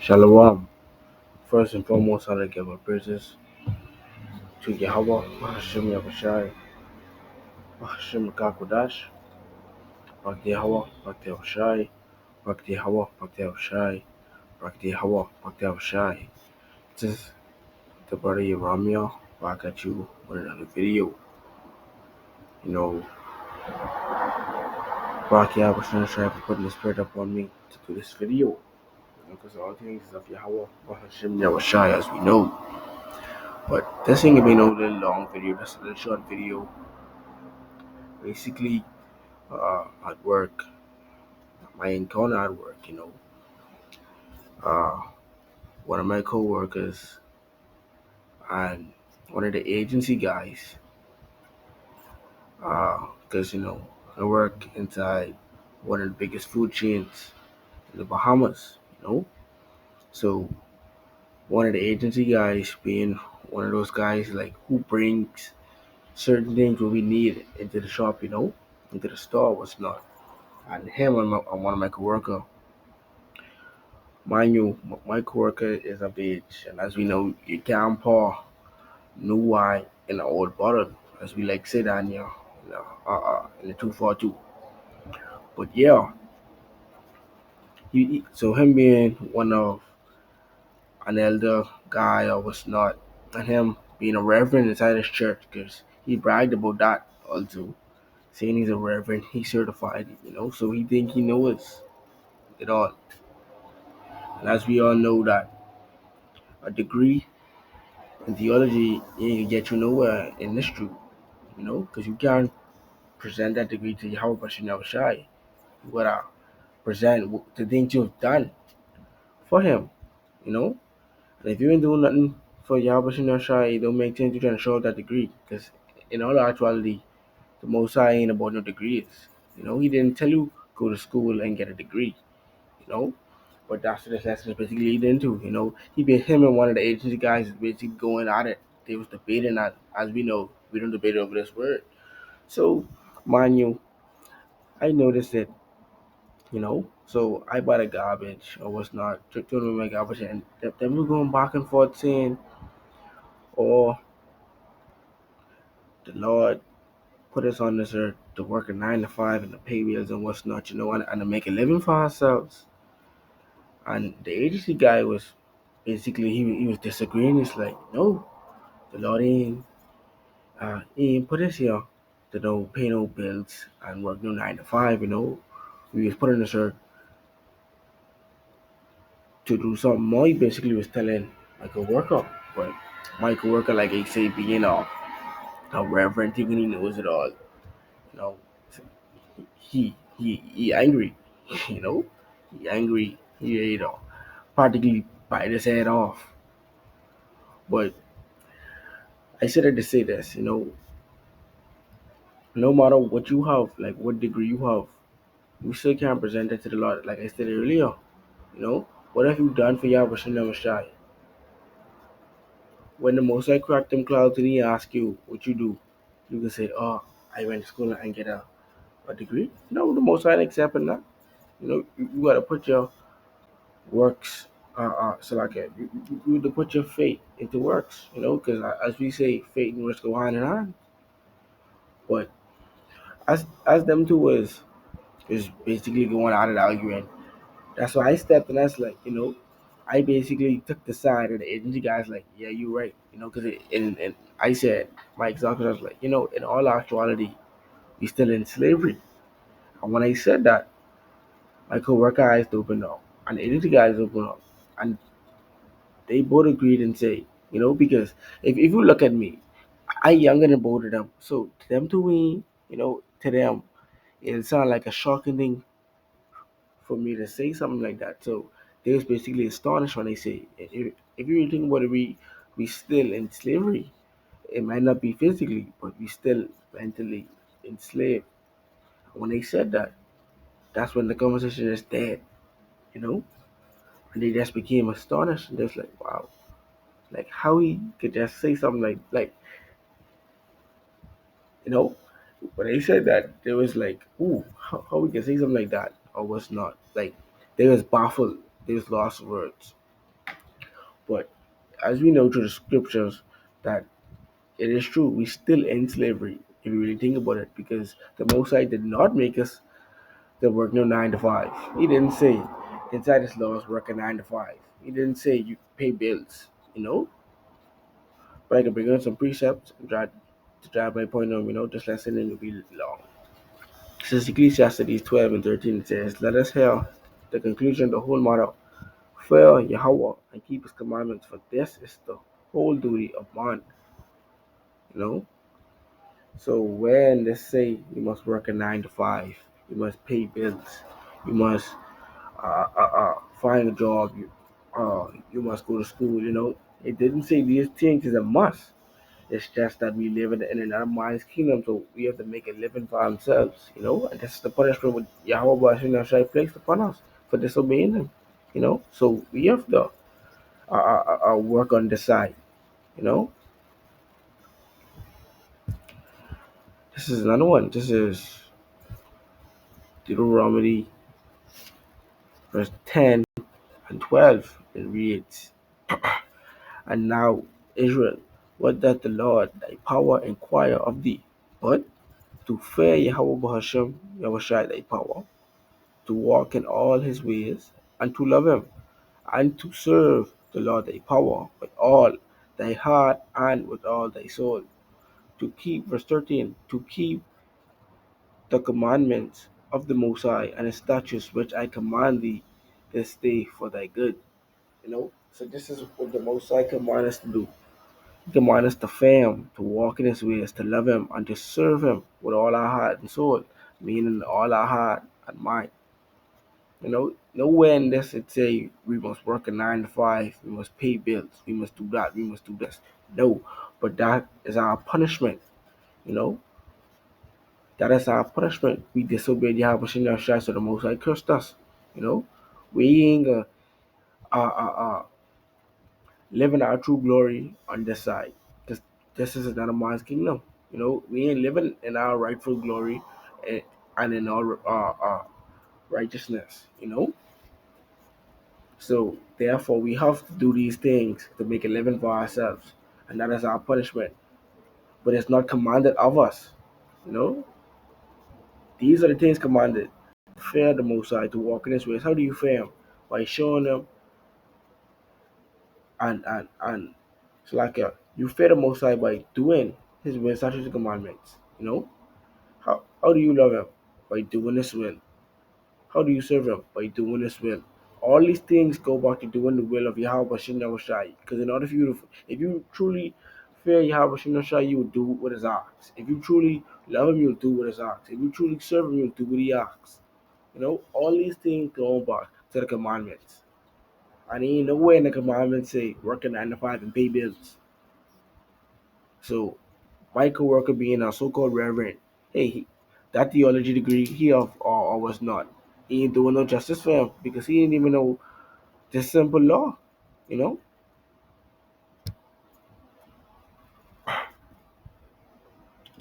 Shalom. First and foremost, I'd like to give our praises to Yahweh, Hashem Yahushai, Hashem Kakodash, Bhakti Yahweh, Bhakti Yahushai, Bhakti Yahweh, Bhakti Yahushai, Bhakti Yahweh, Bhakti Yahushai. This is the brother Ramya back at you with another video. You know, Bhakti Yahushai for putting the spirit upon me to do this video. Because all things is of Yahweh, Hashem Yahushai, as we know. But this ain't gonna be no little long video, just a little short video. Basically, at work, my encounter at work, uh, one of my coworkers and one of the agency guys, because I work inside one of the biggest food chains in the Bahamas, So one of the agency guys being one of those guys like who brings certain things what we need into the shop, into the store, what's not. And him and one of my coworker, mind you, my coworker is of age, and as we know, you can't pour new wine in an old bottle, as we like say down here, in the 242. But yeah, so him being one of an elder guy or what's not, and him being a reverend inside his church, because he bragged about that also, saying he's a reverend, he's certified, so he think he knows it all. And as we all know that a degree in theology ain't gonna get you nowhere in this truth, because you can't present that degree to Yahweh but you never shy. You gotta present the things you've done for him, you know. And if you ain't doing nothing for Yahweh but you never shy, it don't make sense you trying to show up that degree. Because in all actuality, the Most High ain't about no degrees. He didn't tell you go to school and get a degree, you know. But that's what this lesson is basically leading into, He been him and one of the agency guys is basically going at it. They was debating that, as we know, we don't debate over this word. So, mind you, I noticed it, So I bought a garbage or what's not, throwing away my garbage, and them were going back and forth saying, "Oh, the Lord put us on this earth to work a 9 to 5 and to pay bills and what's not, and to make a living for ourselves." And the agency guy was basically he was disagreeing. It's like, no, the Lord he ain't put us here to don't pay no bills and work no 9 to 5. We was put on this earth to do something more. He basically was telling like a worker, but my coworker, like I say, being a reverend, thinking he knows it all. You know, he angry. You know, he angry. Practically bite his head off. But I said it to say this. No matter what you have, like what degree you have, you still can't present it to the Lord. Like I said earlier, what have you done for Yahweh Shem Shai? When the Most High cracked them clouds and he ask you what you do, you can say, "Oh, I went to school and get a degree." No, the Most High ain't accepting that. You gotta put your works. So like you to put your faith into works. Because as we say, faith and works go hand in hand. But as them two was basically going out and arguing. That's why I stepped in. That's like, I basically took the side of the agency guys. Like, yeah, you're right. Because and I said my example was like, in all actuality, we still in slavery. And when I said that, my coworker eyes opened up, and the agency guys opened up, and they both agreed and say, because if you look at me, I younger than both of them. So to them to me, to them, it sound like a shocking thing for me to say something like that. So they was basically astonished when they say, if you really think about it, we still in slavery. It might not be physically, but we still mentally enslaved. When they said that, that's when the conversation is dead, you know. And they just became astonished. And they was like, wow, like how he could just say something like you know. When they said that, they was like, ooh, how we can say something like that or what's not. Like they was baffled. They was lost words. as we know through the scriptures, that it is true, we still in slavery if you really think about it, because the Most High did not make us to work no 9 to 5. He didn't say inside his laws work a 9 to 5. He didn't say you pay bills, you know. But I can bring on some precepts and try to drive my point home, this lesson and it'll be long. Since Ecclesiastes 12 and 13 it says, let us hear the conclusion of the whole matter. Fear Yahweh and keep his commandments, for this is the whole duty of man. You know? So when they say you must work a 9 to 5, you must pay bills, you must find a job, you must go to school, It didn't say these things is a must. It's just that we live in another mind's kingdom, so we have to make a living for ourselves, And this is the punishment with Yahweh Shai placed upon us for disobeying him, So we have to work on the side, you know. This is another one. This is Deuteronomy verse 10 and 12. It reads, and now, Israel, what doth the Lord thy power inquire of thee? But to fear Yahweh Bahashem, Yahushai thy power, to walk in all his ways, and to love him, and to serve the Lord thy power with all thy heart and with all thy soul. To keep, verse 13, to keep the commandments of the Most High and his statutes which I command thee this day for thy good. So this is what the Most High command us to do. He command us to fear him, to walk in his ways, to love him, and to serve him with all our heart and soul, meaning all our heart and mind. Nowhere in this it say we must work a 9 to 5, we must pay bills, we must do that, we must do this. No, but that is our punishment. You know, that is our punishment. We disobeyed Yahweh Shai, so the Most High cursed us. You know, we ain't living our true glory on this side. Because this is another man's kingdom. We ain't living in our rightful glory and, and in our righteousness. So therefore, we have to do these things to make a living for ourselves, and that is our punishment. But it's not commanded of us. You know, these are the things commanded. Fear the Most High, to walk in His ways. How do you fear Him? By showing Him and it's like you fear the Most High by doing His will, statutes, and commandments. How do you love Him? By doing His will. How do you serve Him? By doing His will. All these things go back to doing the will of Yahweh Shem Shai. Because in order for you to, if you truly fear Yahweh Shem Shai, you will do what is asked. If you truly love Him, you'll do what is asked. If you truly serve Him, you'll do what He asks. All these things go back to the commandments. And ain't nowhere in the commandments say work a 9 to 5 and pay bills. So my coworker being a so-called reverend, hey, that theology degree he have or was not, he ain't doing no justice for him because he didn't even know this simple law. You know,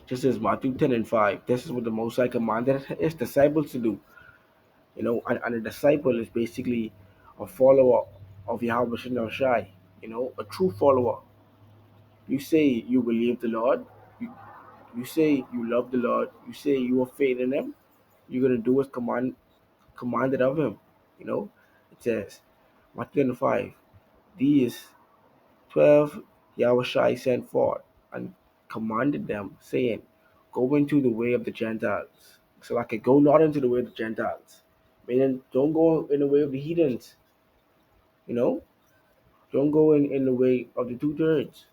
just as Matthew 10 and 5. This is what the Most High commanded his disciples to do. And a disciple is basically a follower of Yahweh Shai. A true follower. You say you believe the Lord. You say you love the Lord. You say you have faith in Him. You're gonna do what's commanded of Him. It says Matthew 5. These 12 Yahushai sent forth and commanded them, saying, "Go into the way of the Gentiles." So like, go not into the way of the Gentiles, meaning don't go in the way of the heathens. You know, don't go in the way of the 2/3.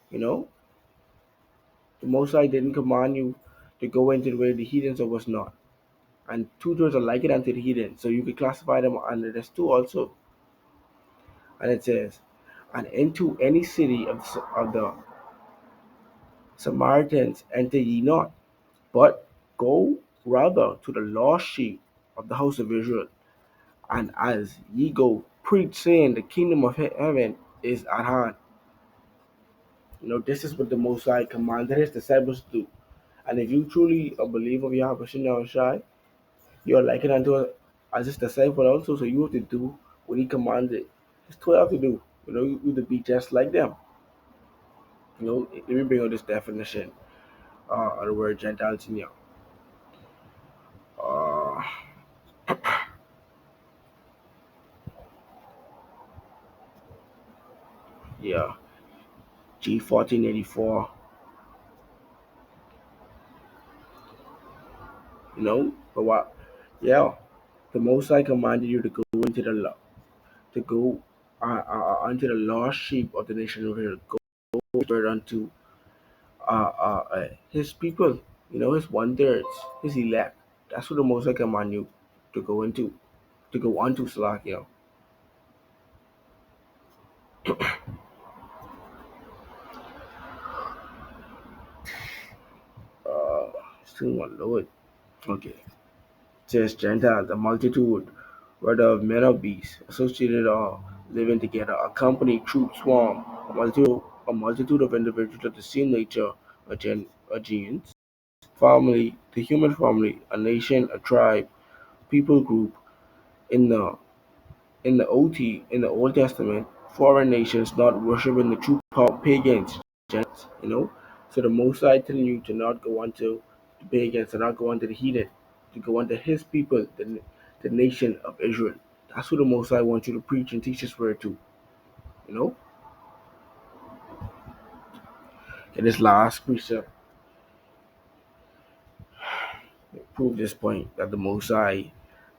You know, the Most High didn't command you to go into the way of the heathens or was not. And 2/3 are like it unto the heathen. So you could classify them under this too also. And it says, and into any city of the Samaritans enter ye not, but go rather to the lost sheep of the house of Israel. And as ye go, preach, saying, the kingdom of heaven is at hand. This is what the Most High commanded his disciples to do. And if you truly a believer of Yahweh Shai, you are likened unto as his disciple also, so you have to do what he commanded It's too hard to do. You to be just like them. Let me bring out this definition of the word Gentiles in here. Uh, yeah, G 1484. But what? Yeah, the Most High commanded you to go into the law, to go unto the lost sheep of the nation of Israel. Go word unto his people. His one thirds, his elect. That's what the Most High command you to go into, to go unto Salakia. Uh, Still one Lord. Okay. Says Gentiles, a multitude, whether of men or beasts, associated or living together, a company, troop, swarm, a multitude of individuals of the same nature, a genes, family, the human family, a nation, a tribe, people group, in the OT, in the Old Testament, foreign nations not worshiping the true power pagans, you know. So the Most High telling you to not go unto the pagans, to not go unto the heathen, to go unto His people, the nation of Israel. That's who the Most High wants you to preach and teach His word to. You know. And this last precept prove this point that the Most High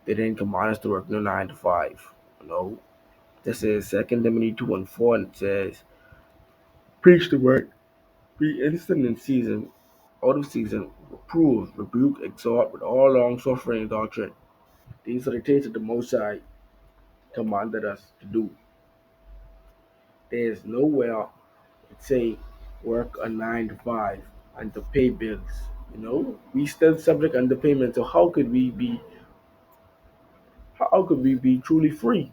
they didn't command us to work no 9 to 5. This is Second Timothy 2:4, and it says, "Preach the word, be instant in season, out of season, reprove, rebuke, exhort with all long suffering and doctrine." These are the things that the Most High commanded us to do. There is nowhere it say work a 9 to 5 and to pay bills. We still subject underpayment. So how could we be truly free?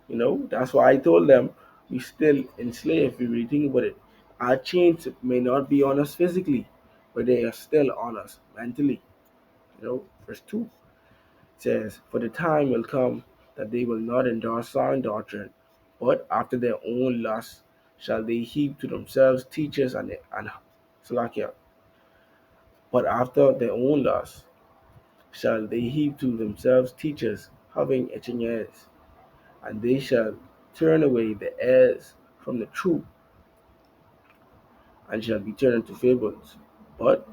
That's why I told them we still enslaved. If you really think about it, our chains may not be on us physically, but they are still on us mentally. Verse 2 says, "For the time will come that they will not endure sound doctrine, but after their own lusts shall they heap to themselves teachers and Salakia. But after their own lusts shall they heap to themselves teachers having itching ears, and they shall turn away the heirs from the truth, and shall be turned into fables. But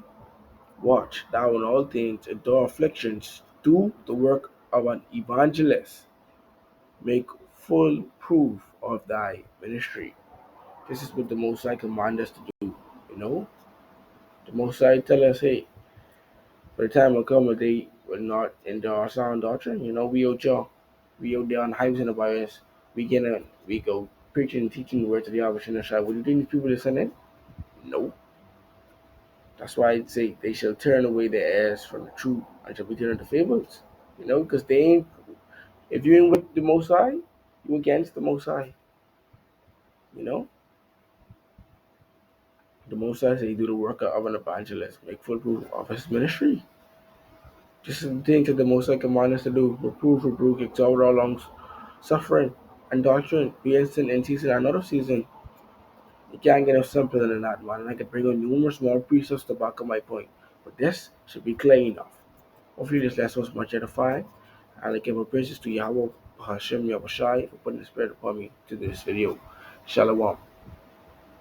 watch thou in all things, endure afflictions, do the work of an evangelist, make full proof of thy ministry." This is what the Most High command us to do. You know, the Most High tell us, hey, for the time will come that they will not endure sound doctrine. We out here, we out there on hives and the bias. We go preaching and teaching the word to the Abishana Shai. Would you think these people listening? No. That's why I say they shall turn away their ears from the truth and shall be turned to fables. Because they ain't. If you ain't with the Most High, you against the Most High. You know. The Most High say do the work of an evangelist, make full proof of his ministry. This is the thing that the Most High command us to do: reprove, rebuke, exalt all long suffering and doctrine, be instant in season and out of season. You can't get no simpler than that, man. And I could bring on numerous more precepts to back up my point, but this should be clear enough. Hopefully, this lesson was much edifying, and I give a praises to Yahweh Hashem Yahushai for putting the spirit upon me to do this video. Shalom.